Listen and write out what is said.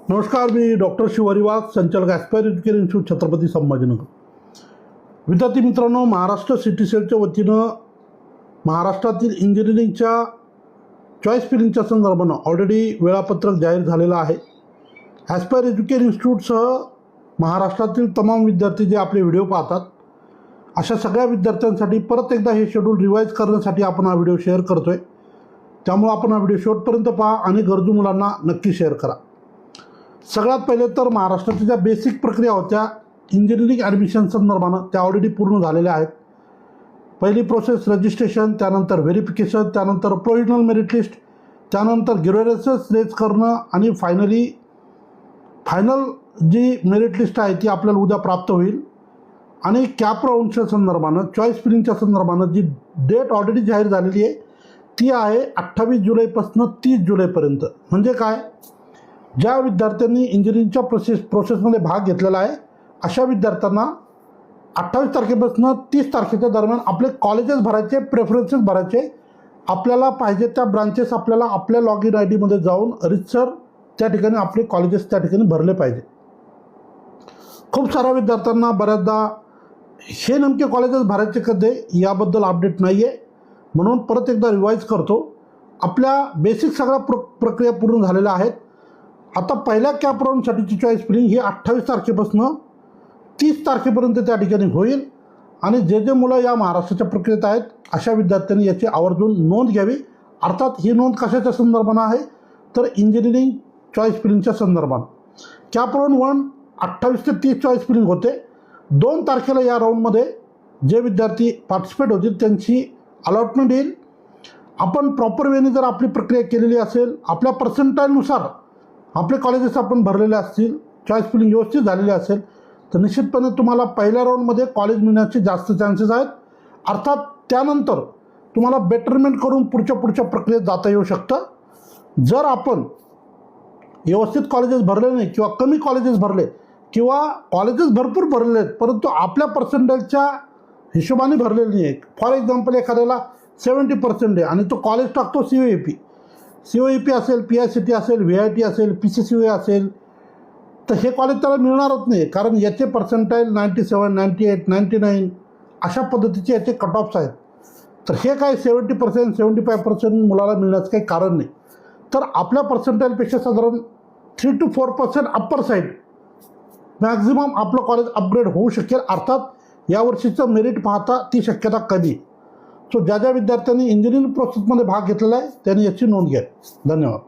नमस्कार, मी डॉक्टर शिवारी वाघ, संचालक aspire education institute, Chhatrapati Sambhajinagar. विद्यार्थी मित्रांनो, महाराष्ट्र सिटी सेलच्या वतीनं महाराष्ट्रातील इंजिनिअरिंगच्या चॉईस फिलिंगच्या संदर्भानं ऑलरेडी वेळापत्रक जाहीर झालेलं आहे. ॲस्पायर एज्युकेशन इन्स्टिट्यूटसह महाराष्ट्रातील तमाम विद्यार्थी जे आपले व्हिडिओ पाहतात, अशा सगळ्या विद्यार्थ्यांसाठी परत एकदा हे शेड्यूल रिवाईज करण्यासाठी आपण हा व्हिडिओ शेअर करतो आहे. त्यामुळे आपण हा व्हिडिओ शेवटपर्यंत पहा आणि गरजू मुलांना नक्की शेअर करा. सगळ्यात पहिले तर महाराष्ट्राच्या ज्या बेसिक प्रक्रिया होत्या इंजिनिअरिंग ॲडमिशन संदर्भानं, त्या ऑलरेडी पूर्ण झालेल्या आहेत. पहिली प्रोसेस रजिस्ट्रेशन, त्यानंतर व्हेरिफिकेशन, त्यानंतर प्रोव्हिजनल मेरिट लिस्ट, त्यानंतर ग्रॅज्युएशन्स रेज करणं आणि फायनल जी मेरिट लिस्ट आहे ती आपल्याला उद्या प्राप्त होईल. आणि कॅप राऊंडच्या संदर्भानं, चॉईस फिलिंगच्या संदर्भानं जी डेट ऑलरेडी जाहीर झालेली आहे ती आहे 28 जुलैपासून 30 जुलैपर्यंत. म्हणजे काय, ज्या विद्यार्थ्यांनी इंजिनिअरिंगच्या प्रोसेसमध्ये भाग घेतलेला आहे अशा विद्यार्थ्यांना 28 तारखेपासून 30 तारखेच्या दरम्यान आपले कॉलेजेस भरायचे, प्रेफरन्सेस भरायचे. आपल्याला पाहिजे त्या ब्रांचेस आपल्याला आपल्या लॉग इन ID मध्ये जाऊन रितसर त्या ठिकाणी आपले कॉलेजेस त्या ठिकाणी भरले पाहिजे. खूप साऱ्या विद्यार्थ्यांना बऱ्याचदा हे नेमके कॉलेजेस भरायचे कधी याबद्दल अपडेट नाही आहे, म्हणून परत एकदा रिवाईज करतो. आपल्या बेसिक सगळ्या प्रक्रिया पूर्ण झालेल्या आहेत. आता पहिल्या कॅप राऊंडसाठीची चॉईस फिलिंग ही 28 तारखेपासून 30 तारखेपर्यंत त्या ठिकाणी होईल. आणि जे मुलं या महाराष्ट्राच्या प्रक्रियेत आहेत अशा विद्यार्थ्यांनी याची आवर्जून नोंद घ्यावी. अर्थात ही नोंद कशाच्या संदर्भानं आहे तर इंजिनिअरिंग चॉईस फिलिंगच्या संदर्भात. कॅप राऊंड 1 28 ते 30 चॉईस फिलिंग होते. 2 तारखेला या राऊंडमध्ये जे विद्यार्थी पार्टिसिपेट होतील त्यांची अलॉटमेंट येईल. आपण प्रॉपर वेने जर आपली प्रक्रिया केलेली असेल, आपल्या पर्सेंटाईलनुसार आपले कॉलेजेस आपण भरलेले असतील, चॉईस फिलिंग व्यवस्थित झालेली असेल, तर निश्चितपणे तुम्हाला पहिल्या राऊंडमध्ये कॉलेज मिळण्याचे जास्त चान्सेस आहेत. अर्थात त्यानंतर तुम्हाला बेटरमेंट करून पुढच्या प्रक्रियेत जाता येऊ शकतं. जर आपण व्यवस्थित कॉलेजेस भरले नाही किंवा कमी कॉलेजेस भरले किंवा कॉलेजेस भरपूर भरले आहेत परंतु आपल्या पर्सेंटेजच्या हिशोबाने भरलेले नाही आहे. फॉर एक्झाम्पल, एखाद्याला 70% आहे आणि तो कॉलेज टाकतो COEP असेल, PICT असेल, VIT असेल, PCCOA असेल, तर हे कॉलेज त्याला मिळणारच नाही, कारण याचे पर्सेंटाईल 97, 98, 99 अशा पद्धतीचे याचे कट ऑफ्स आहेत. तर हे काय 70%, 75% मुलाला मिळण्याचं काही कारण नाही. तर आपल्या पर्सेंटाईलपेक्षा साधारण 3 to 4% अप्पर साईड मॅक्झिमम आपलं कॉलेज अपग्रेड होऊ शकेल. अर्थात यावर्षीचं मेरिट पाहता ती शक्यता कमी. सो ज्या विद्यार्थ्यांनी इंजिनिअरिंग प्रोसेसमध्ये भाग घेतलेला आहे त्यांनी याची नोंद घ्या. धन्यवाद.